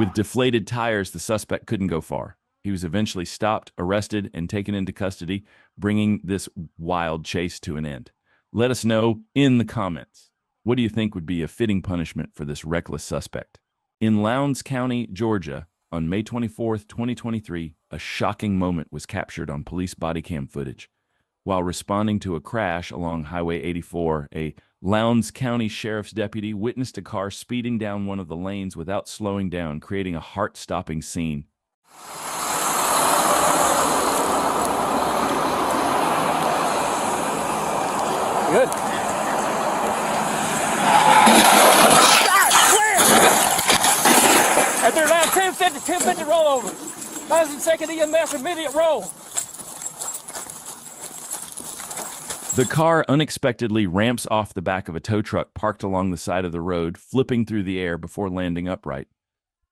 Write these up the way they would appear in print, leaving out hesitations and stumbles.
With deflated tires, the suspect couldn't go far. He was eventually stopped, arrested, and taken into custody, bringing this wild chase to an end. Let us know in the comments. What do you think would be a fitting punishment for this reckless suspect? In Lowndes County, Georgia, on May 24th, 2023, a shocking moment was captured on police body cam footage. While responding to a crash along Highway 84, a Lowndes County Sheriff's deputy witnessed a car speeding down one of the lanes without slowing down, creating a heart-stopping scene. Good. At their line 1050 rollover. License second EMS immediate roll. The car unexpectedly ramps off the back of a tow truck parked along the side of the road, flipping through the air before landing upright.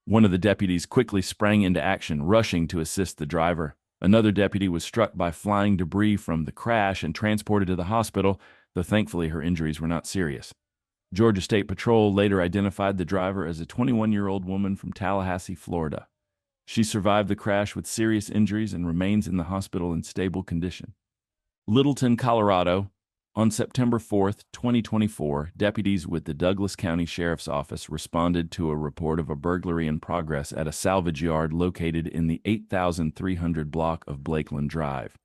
One of the deputies quickly sprang into action, rushing to assist the driver. Another deputy was struck by flying debris from the crash and transported to the hospital, though thankfully her injuries were not serious. Georgia State Patrol later identified the driver as a 21-year-old woman from Tallahassee, Florida. She survived the crash with serious injuries and remains in the hospital in stable condition. Littleton, Colorado. On September 4th, 2024, deputies with the Douglas County Sheriff's Office responded to a report of a burglary in progress at a salvage yard located in the 8300 block of Blakeland Drive.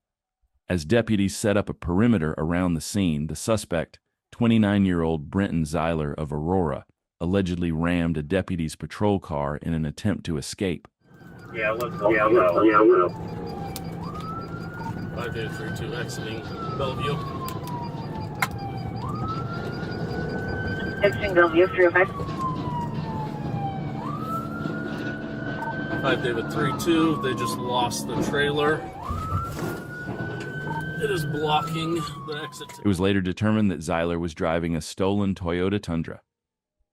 As deputies set up a perimeter around the scene, the suspect, 29-year-old Brenton Zeiler of Aurora, allegedly rammed a deputy's patrol car in an attempt to escape. Yeah, let's go. Yeah, well. 5832 exiting Bellevue. Exiting Bellevue, 305. 5 David 32, they just lost the trailer. It is blocking the exit. It was later determined that Zeiler was driving a stolen Toyota Tundra.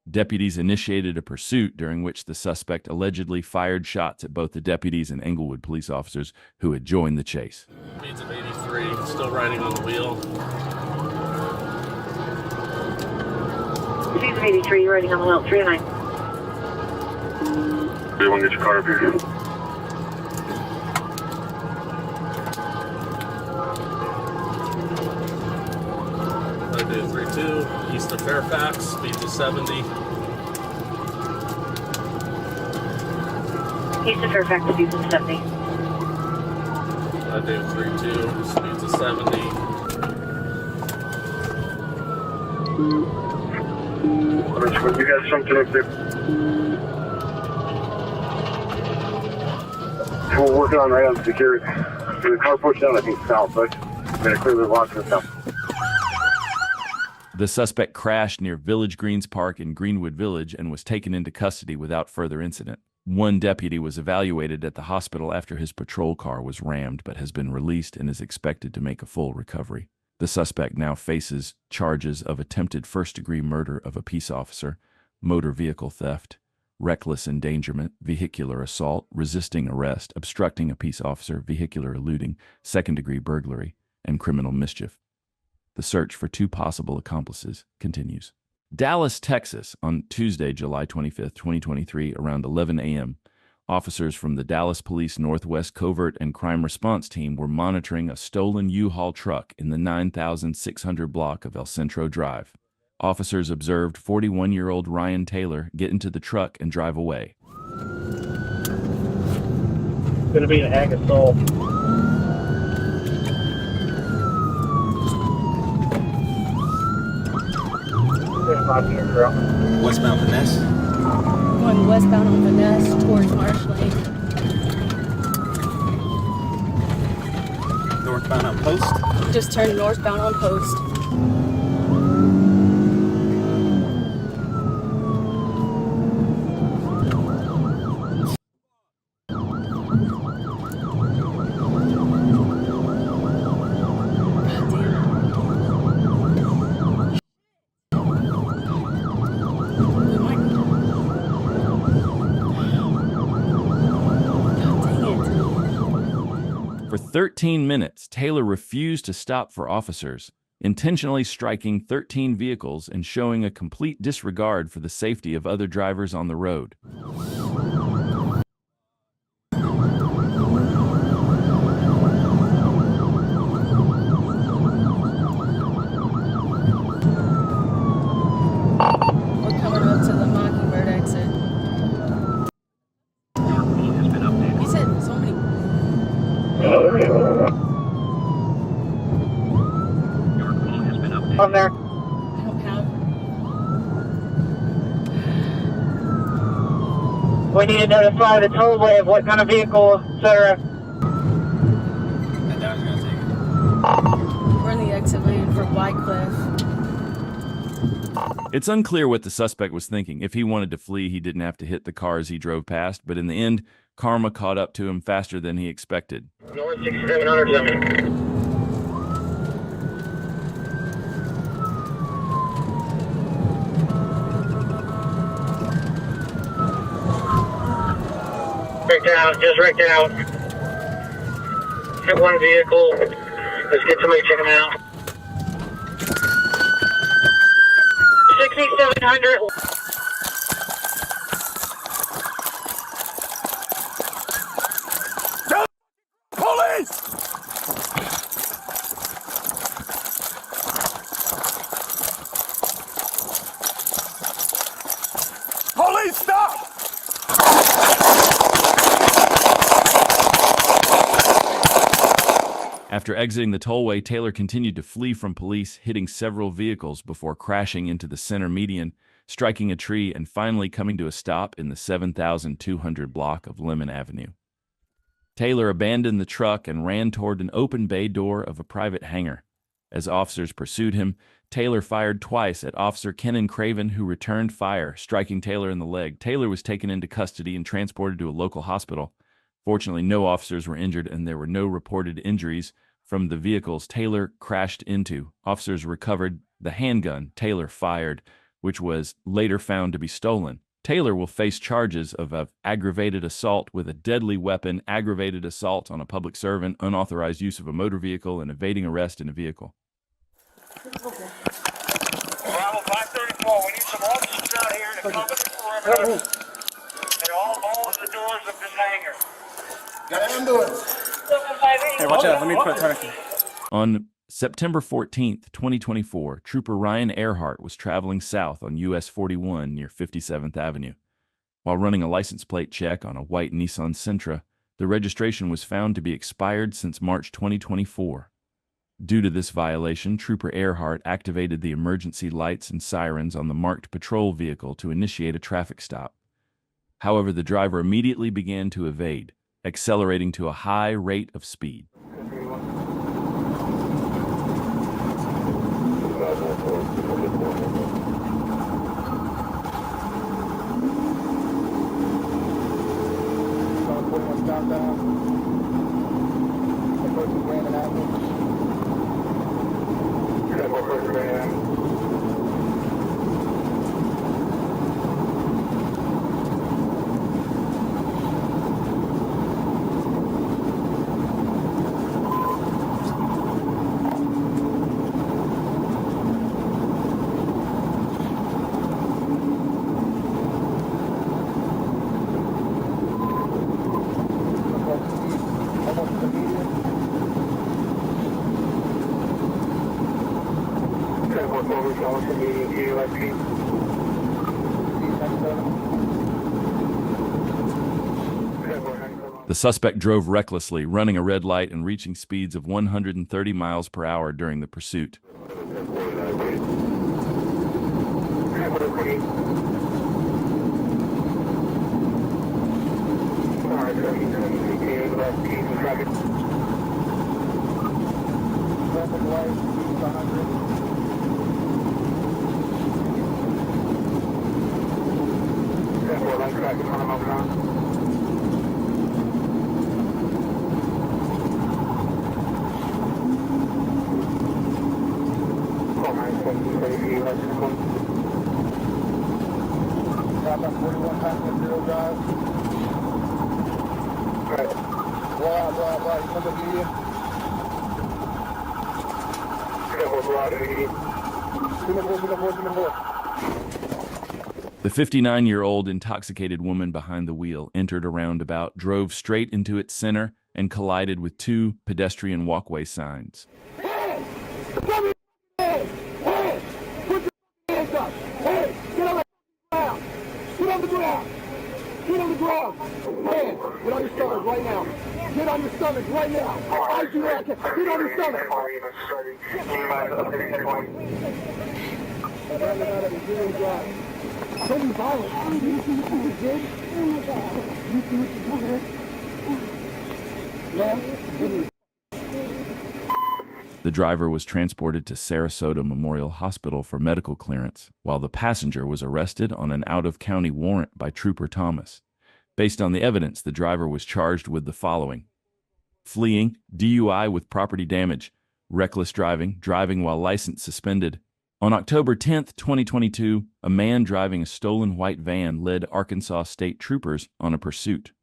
Deputies initiated a pursuit during which the suspect allegedly fired shots at both the deputies and Englewood police officers who had joined the chase. Speeds of 83, still riding on the wheel. Speeds of 83, riding on the wheel, 309. Do you want to get your car up here? David 32, east of Fairfax, speeds of 70. East of Fairfax, speeds of 70. David 32, speeds of 70. Richmond, you got something up there? We're working on right on security. The car pushed down, I think, south, but I'm going to clearly lock this down. The suspect crashed near Village Greens Park in Greenwood Village and was taken into custody without further incident. One deputy was evaluated at the hospital after his patrol car was rammed, but has been released and is expected to make a full recovery. The suspect now faces charges of attempted first-degree murder of a peace officer, motor vehicle theft, reckless endangerment, vehicular assault, resisting arrest, obstructing a peace officer, vehicular eluding, second-degree burglary, and criminal mischief. The search for two possible accomplices continues. Dallas, Texas, on Tuesday, July 25th, 2023, around 11 a.m., officers from the Dallas Police Northwest Covert and Crime Response Team were monitoring a stolen U-Haul truck in the 9600 block of El Centro Drive. Officers observed 41-year-old Ryan Taylor get into the truck and drive away. It's going to be an ag assault. Westbound Finesse. Going westbound on Finesse towards Marsh Lake. Northbound on Post. Just turned northbound on Post. For 13 minutes, Taylor refused to stop for officers, intentionally striking 13 vehicles and showing a complete disregard for the safety of other drivers on the road. We need to notify the tollway of what kind of vehicle, etc. And that was gonna take it. We're in the exit lane for Wycliffe. It's unclear what the suspect was thinking. If he wanted to flee, he didn't have to hit the cars he drove past, but in the end, karma caught up to him faster than he expected. North 6700 something. Wrecked out, just wrecked out. Hit one vehicle. Let's get somebody to check him out. 6700. Police! Police, stop! After exiting the tollway, Taylor continued to flee from police, hitting several vehicles before crashing into the center median, striking a tree, and finally coming to a stop in the 7,200 block of Lemon Avenue. Taylor abandoned the truck and ran toward an open bay door of a private hangar. As officers pursued him, Taylor fired twice at Officer Kenan Craven, who returned fire, striking Taylor in the leg. Taylor was taken into custody and transported to a local hospital. Fortunately, no officers were injured, and there were no reported injuries from the vehicles Taylor crashed into. Officers recovered the handgun Taylor fired, which was later found to be stolen. Taylor will face charges of aggravated assault with a deadly weapon, aggravated assault on a public servant, unauthorized use of a motor vehicle, and evading arrest in a vehicle. Bravo 534, we need some officers out here to cover the perimeter and all of the doors of this hangar. Got ambulance. Hey, watch out. Let me put a tourniquet. On September 14th, 2024, Trooper Ryan Earhart was traveling south on US 41 near 57th Avenue. While running a license plate check on a white Nissan Sentra, the registration was found to be expired since March 2024. Due to this violation, Trooper Earhart activated the emergency lights and sirens on the marked patrol vehicle to initiate a traffic stop. However, the driver immediately began to evade, accelerating to a high rate of speed. The suspect drove recklessly, running a red light and reaching speeds of 130 miles per hour during the pursuit. The 59-year-old intoxicated woman behind the wheel entered a roundabout, drove straight into its center, and collided with two pedestrian walkway signs. Hey! Hey! Hey! Put your hands up! Hey! Get on the ground! Get on the ground! Get on the ground! Man, get on your stomach right now! Get on your stomach right now! I do not get on your stomach! Don't be violent. You did? Oh my God. The driver was transported to Sarasota Memorial Hospital for medical clearance, while the passenger was arrested on an out-of-county warrant by Trooper Thomas. Based on the evidence, the driver was charged with the following: fleeing, DUI with property damage, reckless driving, driving while license suspended. On October 10, 2022, a man driving a stolen white van led Arkansas State Troopers on a pursuit.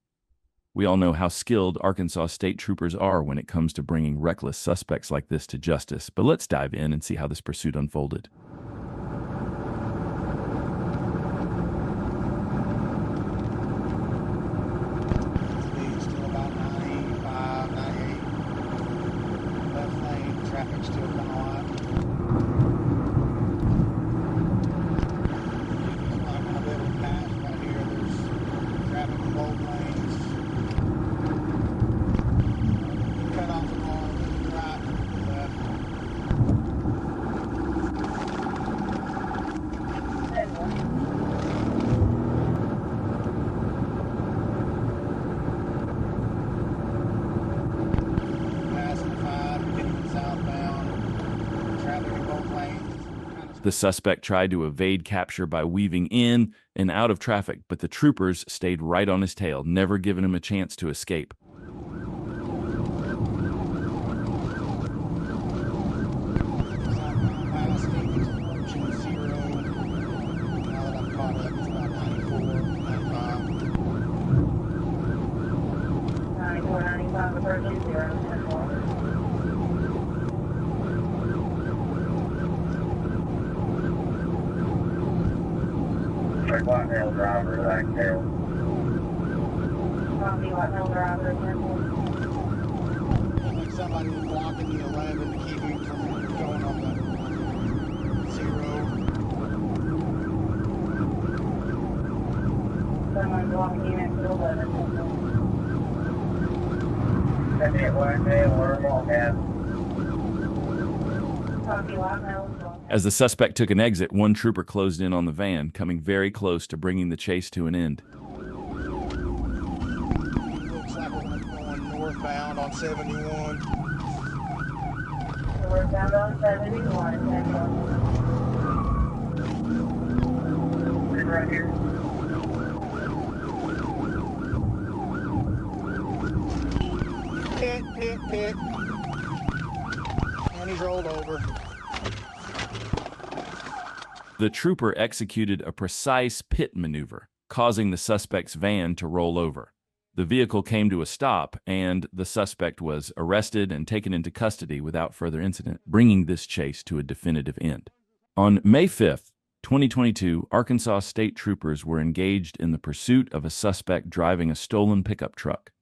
We all know how skilled Arkansas State Troopers are when it comes to bringing reckless suspects like this to justice, but let's dive in and see how this pursuit unfolded. Speed's still about 95, 98. Left lane, traffic's still kind of light. I'm not going to be able to pass right here. There's traffic in both lanes. Cut off the line to the right, to the left. Passing 5, getting southbound. Traffic in both lanes. The suspect tried to evade capture by weaving in and out of traffic, but the troopers stayed right on his tail, never giving him a chance to escape. Southbound passing, approaching 0. Now that I'm caught up, it's about 94, 95. 94, 95, approaching 0, 10 4. White male driver, back there. Copy, white male driver, 10 4. Looks like somebody was blocking the 11 to keep him from going on the 0. Someone's walking in at 11, 10 That's it, white male, we're on that. 4. Copy, white male. As the suspect took an exit, one trooper closed in on the van, coming very close to bringing the chase to an end. Looks like we're going northbound on 71. We're bound on 71, 10 4. Right here. Pit. And he's rolled over. The trooper executed a precise pit maneuver, causing the suspect's van to roll over. The vehicle came to a stop, and the suspect was arrested and taken into custody without further incident, bringing this chase to a definitive end. On May 5th, 2022, Arkansas State Troopers were engaged in the pursuit of a suspect driving a stolen pickup truck.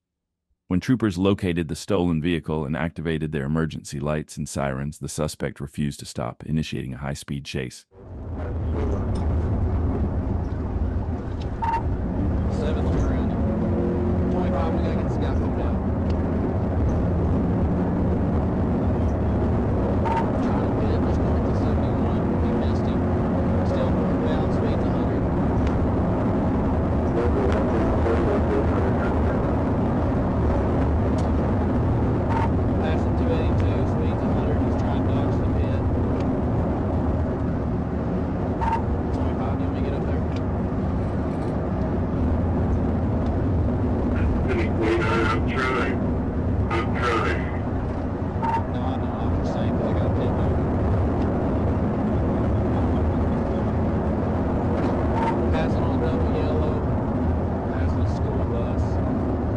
When troopers located the stolen vehicle and activated their emergency lights and sirens, the suspect refused to stop, initiating a high-speed chase. 7th around. 25, we gotta get this guy pulled out. Trying to pit, just north of 71. He missed him. Still northbound, speed's 100. Passing 282, speed's 100. He's trying to dodge the pit. 25, you want me to get up there? I'm trying. No, I'm just saying, but I got a pit mode. Passing on double yellow, passing a school bus,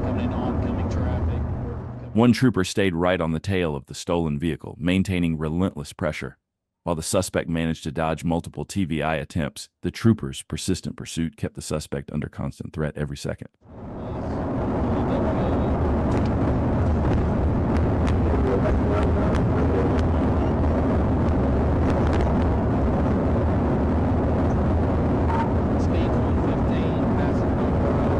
coming in oncoming traffic. One trooper stayed right on the tail of the stolen vehicle, maintaining relentless pressure. While the suspect managed to dodge multiple TVI attempts, the trooper's persistent pursuit kept the suspect under constant threat every second. Speed's 115, passing Boulder Road,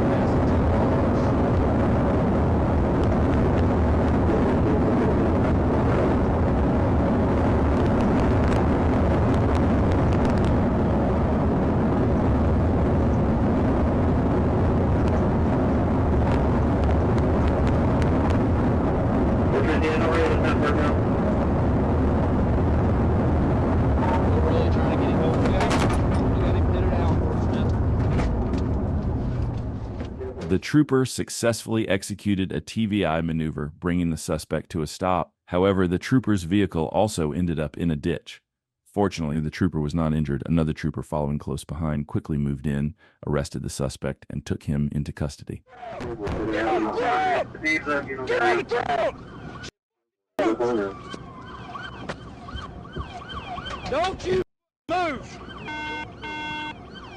passing 2 cars. The trooper successfully executed a TVI maneuver, bringing the suspect to a stop. However, the trooper's vehicle also ended up in a ditch. Fortunately, the trooper was not injured. Another trooper following close behind quickly moved in, arrested the suspect, and took him into custody. Don't you move!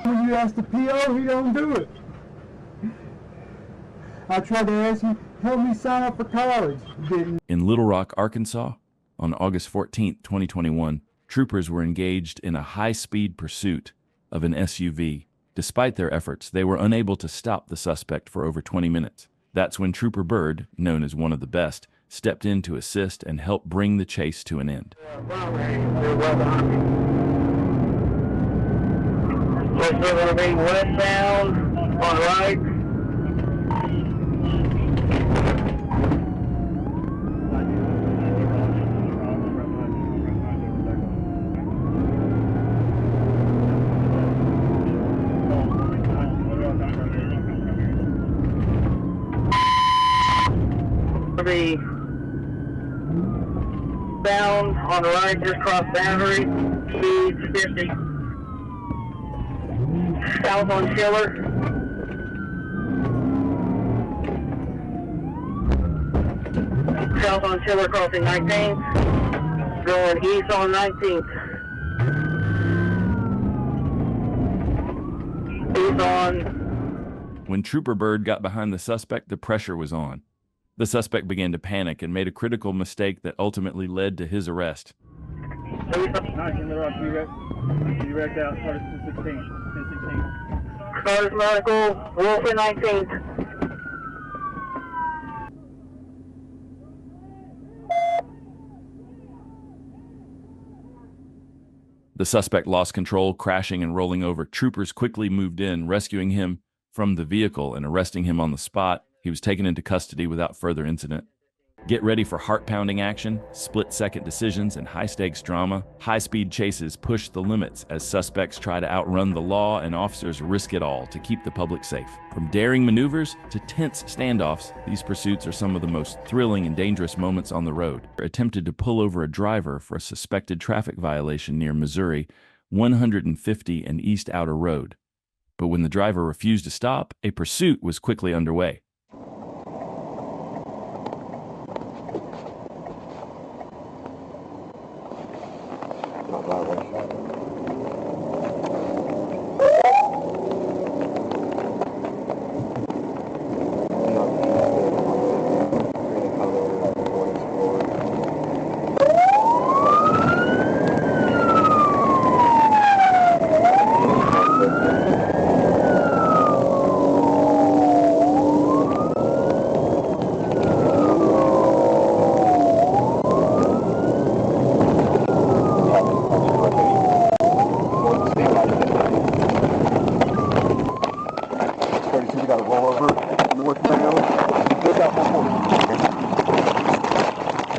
When you ask the PO, he don't do it. I tried to ask him, help me sign up for college. He didn't. In Little Rock, Arkansas, on August 14, 2021, troopers were engaged in a high-speed pursuit of an SUV. Despite their efforts, they were unable to stop the suspect for over 20 minutes. That's when Trooper Bird, known as one of the best, stepped in to assist and help bring the chase to an end. We're going to be westbound on right. Be bound on the right, just cross boundary, speed 50. South on Schiller. South on Schiller crossing 19th. Going east on 19th. East on. When Trooper Bird got behind the suspect, the pressure was on. The suspect began to panic and made a critical mistake that ultimately led to his arrest. 19 Little Rock, you wrecked out, started 1016. Started medical, Wolf 19. The suspect lost control, crashing and rolling over. Troopers quickly moved in, rescuing him from the vehicle and arresting him on the spot. He was taken into custody without further incident. Get ready for heart-pounding action, split-second decisions, and high-stakes drama. High-speed chases push the limits as suspects try to outrun the law and officers risk it all to keep the public safe. From daring maneuvers to tense standoffs, these pursuits are some of the most thrilling and dangerous moments on the road. Attempted to pull over a driver for a suspected traffic violation near Missouri 150 and East Outer Road. But when the driver refused to stop, a pursuit was quickly underway.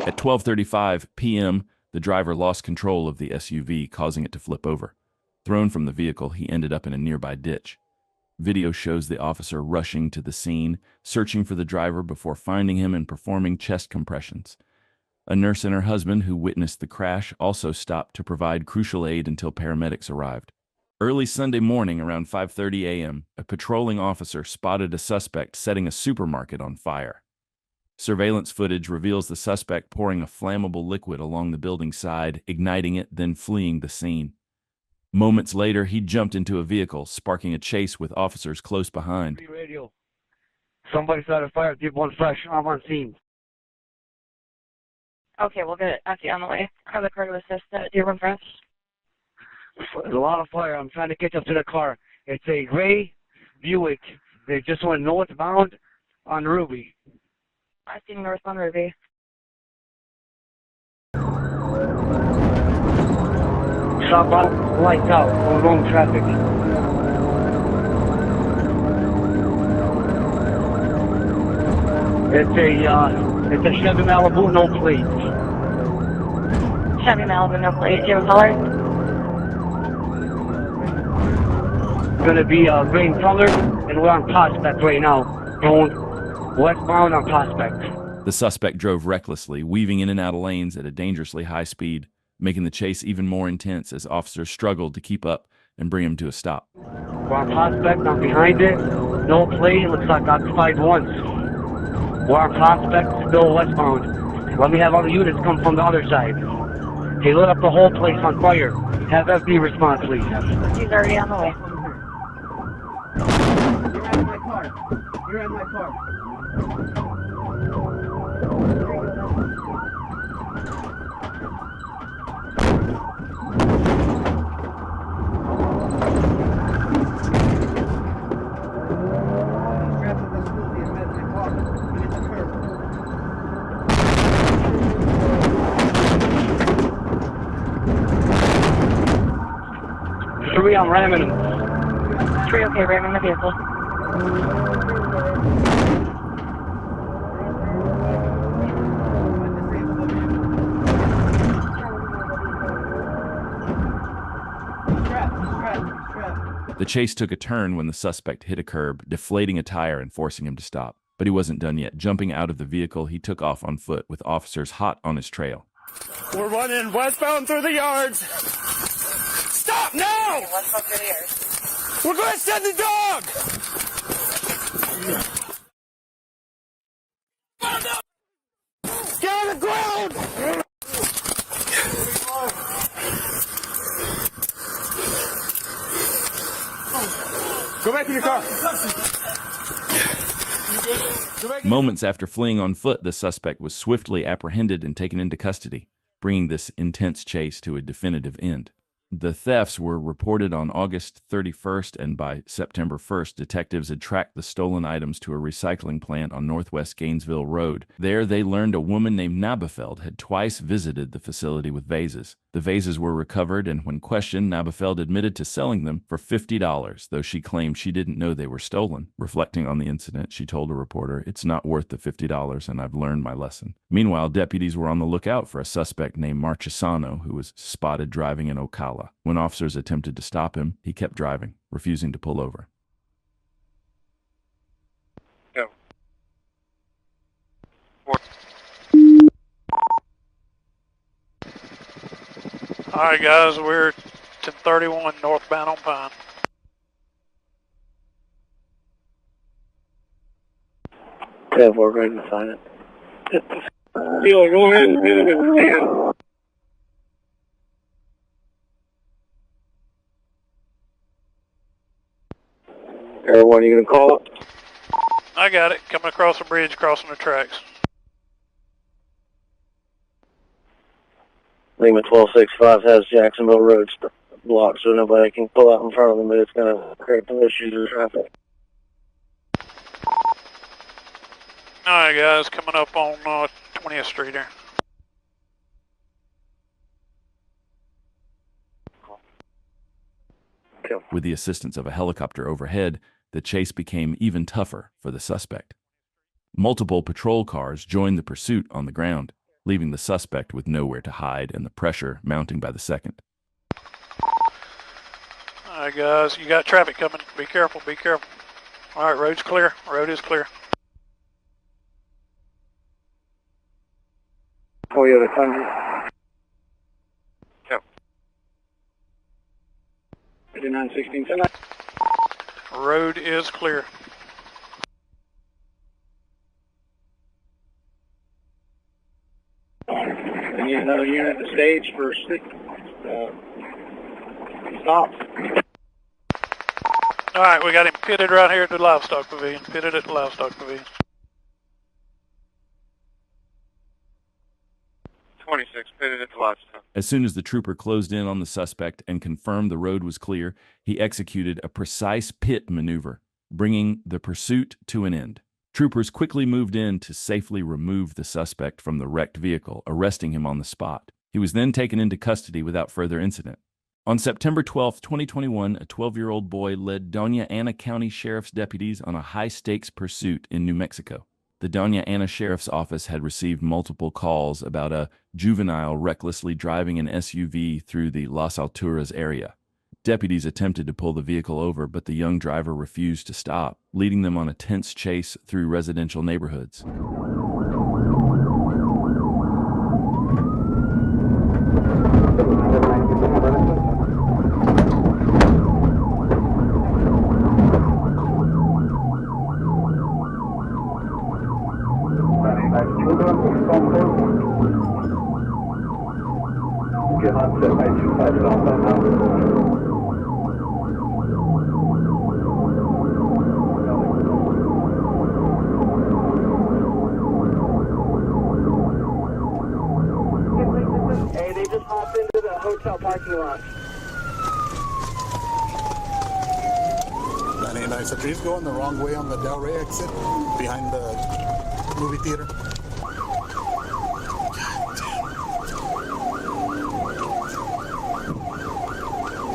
At 12:35 p.m., the driver lost control of the SUV, causing it to flip over. Thrown from the vehicle, he ended up in a nearby ditch. Video shows the officer rushing to the scene, searching for the driver before finding him and performing chest compressions. A nurse and her husband, who witnessed the crash, also stopped to provide crucial aid until paramedics arrived. Early Sunday morning, around 5:30 a.m., a patrolling officer spotted a suspect setting a supermarket on fire. Surveillance footage reveals the suspect pouring a flammable liquid along the building's side, igniting it, then fleeing the scene. Moments later, he jumped into a vehicle, sparking a chase with officers close behind. Radio. Somebody started a fire, deep one fresh, I'm on scene. Okay, we'll get it. Okay, on the way. Have the car to assist Dearborn Fresh. There's a lot of fire, I'm trying to catch up to the car. It's a gray Buick. They just went northbound on Ruby. I see northbound Ruby. Stop on, lights out, we're wrong traffic. It's a Chevy Malibu, no plate. Chevy Malibu, no plate. Do you have a color? Gonna be green color, and and we're on Prospect right now, going westbound on Prospect. The suspect drove recklessly, weaving in and out of lanes at a dangerously high speed, making the chase even more intense as officers struggled to keep up and bring him to a stop. We're on Prospect, I'm behind it. No plate, looks like occupied once. We're on Prospect, still westbound. Let me have other units come from the other side. They lit up the whole place on fire. Have FB response, please. He's already on the way. You're in my car. You're in my car. Three, I'm ramming him. 3, okay, ramming the vehicle. The chase took a turn when the suspect hit a curb, deflating a tire and forcing him to stop. But he wasn't done yet. Jumping out of the vehicle, he took off on foot with officers hot on his trail. We're running westbound through the yards. Stop now! Westbound through the yards. We're going to send the dog! Get on the ground! Go back in your car. Moments after fleeing on foot, the suspect was swiftly apprehended and taken into custody, bringing this intense chase to a definitive end. The thefts were reported on August 31st, and by September 1st, detectives had tracked the stolen items to a recycling plant on Northwest Gainesville Road. There, they learned a woman named Nabafeld had twice visited the facility with vases. The vases were recovered, and when questioned, Nabafeld admitted to selling them for $50, though she claimed she didn't know they were stolen. Reflecting on the incident, she told a reporter, "It's not worth the $50, and I've learned my lesson." Meanwhile, deputies were on the lookout for a suspect named Marchesano, who was spotted driving in Ocala. When officers attempted to stop him, he kept driving, refusing to pull over. Go. All right, guys, we're 1031 northbound on Pine. Yeah, we're ready to sign it. Dealer, go ahead and hit it in the hand. Everyone, you gonna call it? I got it. Coming across the bridge, crossing the tracks. Lima 1265 has Jacksonville Road blocked so nobody can pull out in front of them, but it's gonna create some issues with traffic. All right, guys, coming up on 20th Street here. With the assistance of a helicopter overhead, the chase became even tougher for the suspect. Multiple patrol cars joined the pursuit on the ground, leaving the suspect with nowhere to hide and the pressure mounting by the second. All right, guys, you got traffic coming. Be careful, be careful. All right, road's clear. Road is clear. Toyota Tundra. Yep. 5916. Road is clear. I need another unit at the stage for stop. All right, we got him pitted right here at the livestock pavilion. Pitted at the livestock pavilion. 26, pitted at the livestock. As soon as the trooper closed in on the suspect and confirmed the road was clear, he executed a precise pit maneuver, bringing the pursuit to an end. Troopers quickly moved in to safely remove the suspect from the wrecked vehicle, arresting him on the spot. He was then taken into custody without further incident. On September 12, 2021, a 12-year-old boy led Doña Ana County Sheriff's deputies on a high-stakes pursuit in New Mexico. The Doña Ana Sheriff's Office had received multiple calls about a juvenile recklessly driving an SUV through the Las Alturas area. Deputies attempted to pull the vehicle over, but the young driver refused to stop, leading them on a tense chase through residential neighborhoods. Hey, they just hopped into the hotel parking lot. 99, so please go in the wrong way on the Del Rey exit behind the movie theater.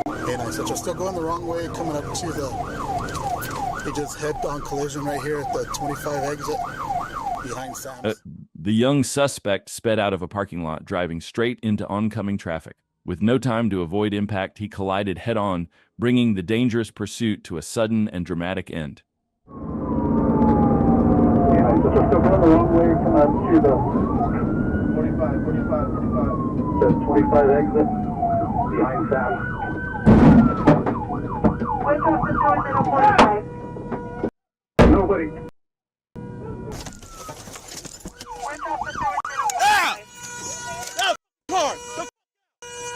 Okay, nice. So just still going the wrong way, coming up to he just head-on collision right here at the 25 exit behind Sam's. The young suspect sped out of a parking lot, driving straight into oncoming traffic. With no time to avoid impact, he collided head-on, bringing the dangerous pursuit to a sudden and dramatic end. Yeah, so just go down the wrong way, come up to the 45, the 25 exit behind Sam. What's up the door middle 45? Nobody. What's up the door middle 45? Car!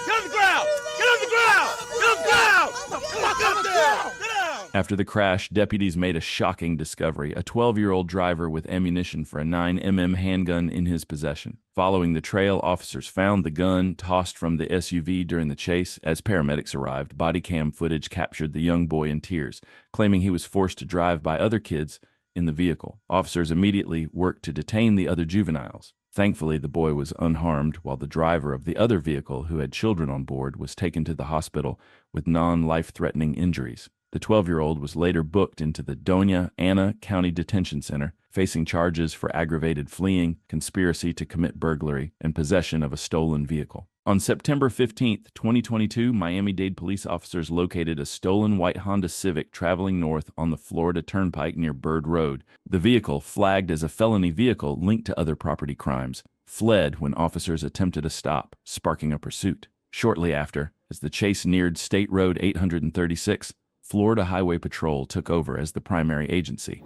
Get on the ground! Get on the ground! Get on the ground! Get up there! Get down! After the crash, deputies made a shocking discovery: a 12-year-old driver with ammunition for a 9mm handgun in his possession. Following the trail, officers found the gun tossed from the SUV during the chase. As paramedics arrived, body cam footage captured the young boy in tears, claiming he was forced to drive by other kids in the vehicle. Officers immediately worked to detain the other juveniles. Thankfully, the boy was unharmed, while the driver of the other vehicle, who had children on board, was taken to the hospital with non-life-threatening injuries. The 12-year-old was later booked into the Doña Ana County Detention Center, facing charges for aggravated fleeing, conspiracy to commit burglary, and possession of a stolen vehicle. On September 15, 2022, Miami-Dade police officers located a stolen white Honda Civic traveling north on the Florida Turnpike near Bird Road. The vehicle, flagged as a felony vehicle linked to other property crimes, fled when officers attempted a stop, sparking a pursuit. Shortly after, as the chase neared State Road 836, Florida Highway Patrol took over as the primary agency.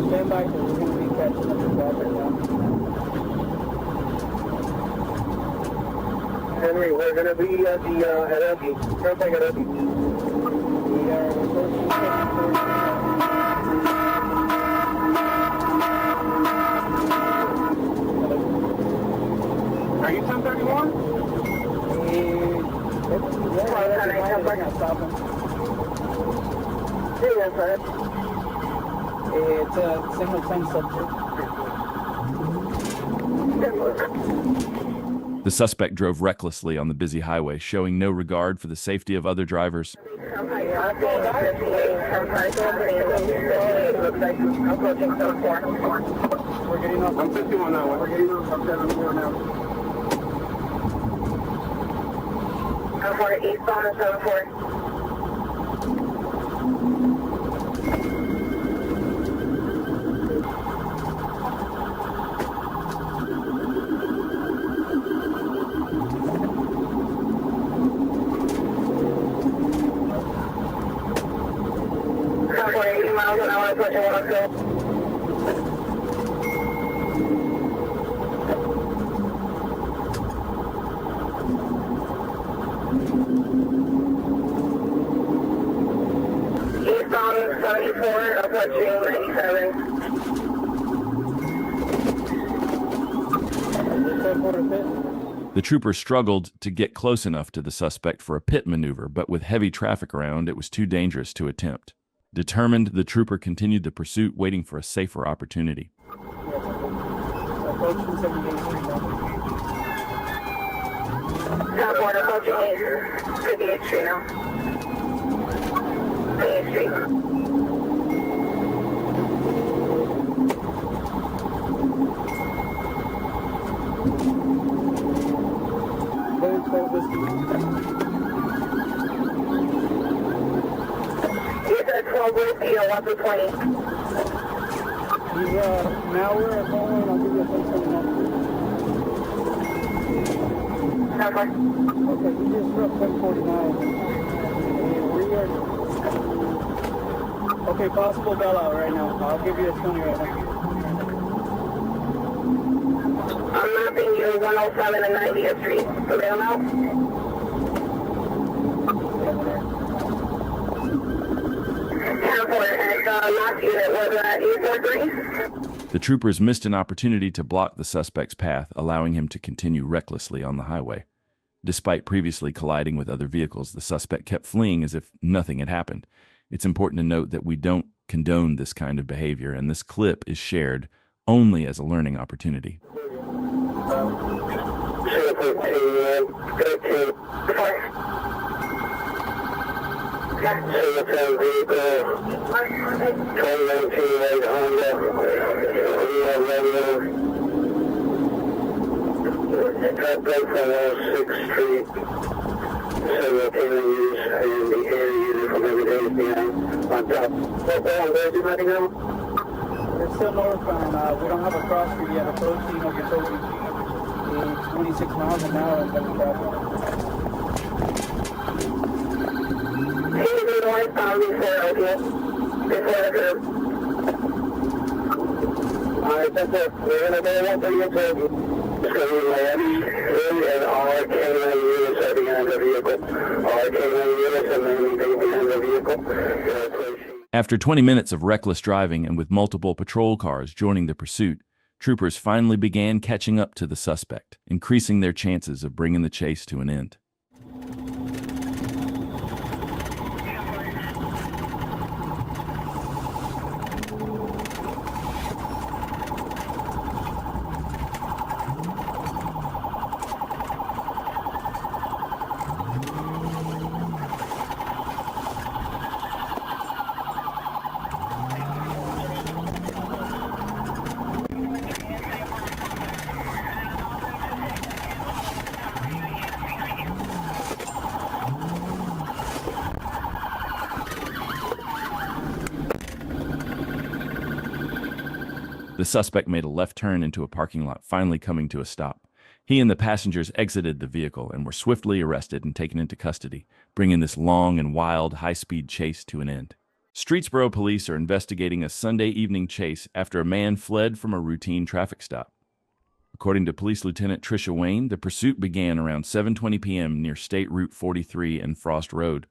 Stand by, we're going to be catching up with that right now. Henry, we're going to be at the Adobe. Turnpike Adobe. Are you 1031? It's a single claim subject. The suspect drove recklessly on the busy highway, showing no regard for the safety of other drivers. We're getting off. I'm 51 now. We're getting off. I'm 74 now. I'm for eastbound and 74. I'm for 80 miles an hour, pushing 102. Eastbound 74, approaching 97. The trooper struggled to get close enough to the suspect for a pit maneuver, but with heavy traffic around, it was too dangerous to attempt. Determined, the trooper continued the pursuit, waiting for a safer opportunity. Approaching 78 right now. Southbound approaching 58th Street now. 58th Street. He's at 12 Whiskey or 1 to 20. He's now we're at home, and I'll give you a phone number. Okay, he just dropped 1049. And we are... Okay, possible bailout right now. I'll give you a 20 right now. I'm mapping you 107 and 90th Street. So they'll know. And last unit was 843. The troopers missed an opportunity to block the suspect's path, allowing him to continue recklessly on the highway. Despite previously colliding with other vehicles, the suspect kept fleeing as if nothing had happened. It's important to note that we don't condone this kind of behavior, and this clip is shared only as a learning opportunity. We're still northbound. We don't have a cross street yet. Approaching Okeechobee. 26 miles an hour and heavy traffic. Northbound before the curb. Alright, that's it. We're going to go up to your curb. It's going to be left, and all our K9 units are behind the vehicle. All our K9 units are mainly behind the vehicle. After 20 minutes of reckless driving and with multiple patrol cars joining the pursuit, troopers finally began catching up to the suspect, increasing their chances of bringing the chase to an end. The suspect made a left turn into a parking lot, finally coming to a stop. He and the passengers exited the vehicle and were swiftly arrested and taken into custody, bringing this long and wild, high-speed chase to an end. Streetsboro police are investigating a Sunday evening chase after a man fled from a routine traffic stop. According to Police Lieutenant Tricia Wayne, the pursuit began around 7:20 p.m. near State Route 43 and Frost Road.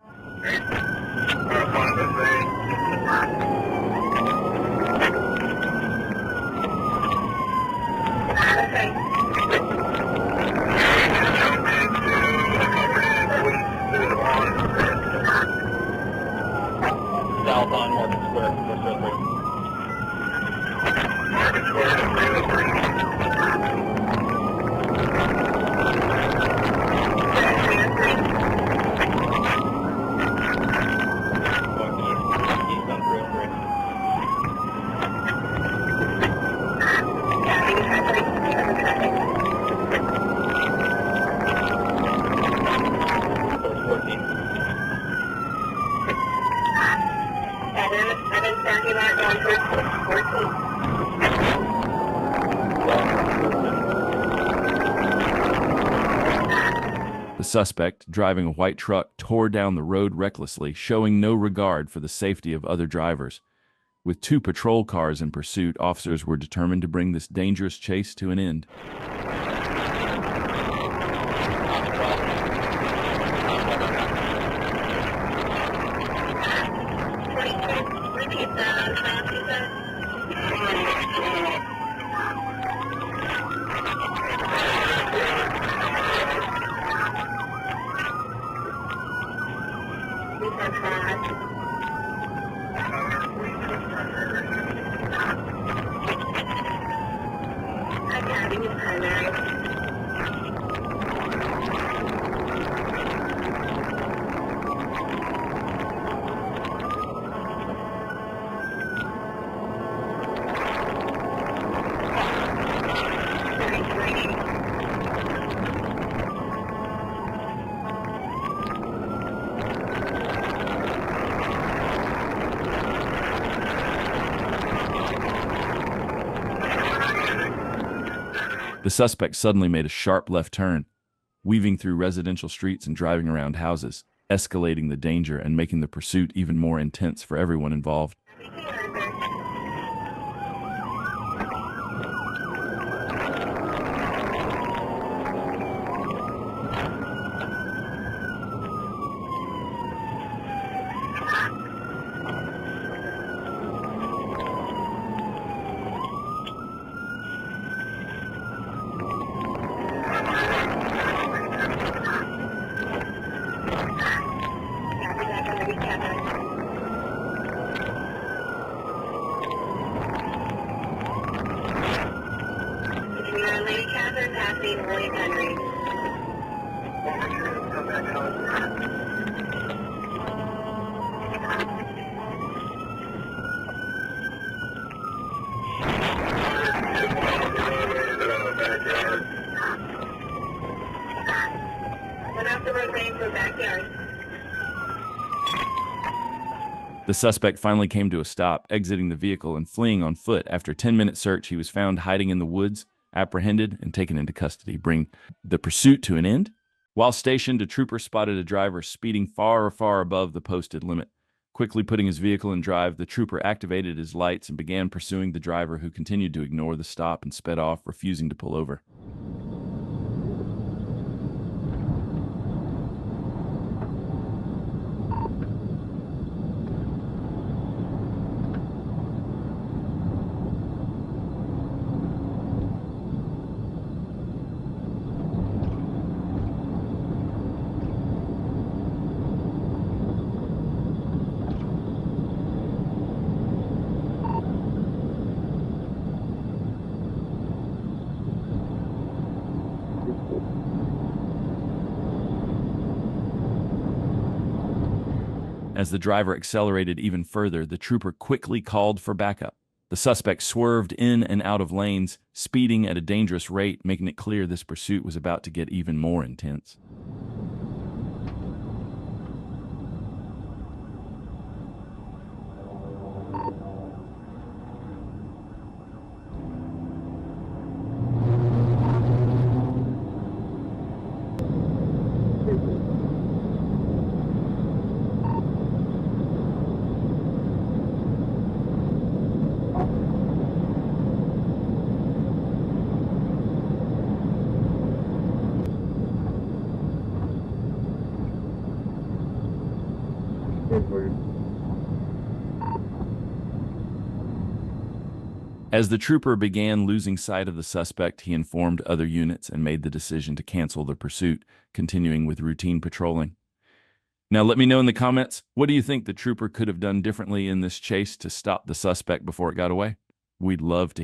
South on Market Square, The suspect, driving a white truck, tore down the road recklessly, showing no regard for the safety of other drivers. With 2 patrol cars in pursuit, officers were determined to bring this dangerous chase to an end. The suspect suddenly made a sharp left turn, weaving through residential streets and driving around houses, escalating the danger and making the pursuit even more intense for everyone involved. The suspect finally came to a stop, exiting the vehicle and fleeing on foot. After a 10-minute search, he was found hiding in the woods, apprehended, and taken into custody, bringing the pursuit to an end. While stationed, a trooper spotted a driver speeding far above the posted limit. Quickly putting his vehicle in drive, the trooper activated his lights and began pursuing the driver, who continued to ignore the stop and sped off, refusing to pull over. As the driver accelerated even further, the trooper quickly called for backup. The suspect swerved in and out of lanes, speeding at a dangerous rate, making it clear this pursuit was about to get even more intense. As the trooper began losing sight of the suspect, he informed other units and made the decision to cancel the pursuit, continuing with routine patrolling. Now, let me know in the comments, what do you think the trooper could have done differently in this chase to stop the suspect before it got away? We'd love to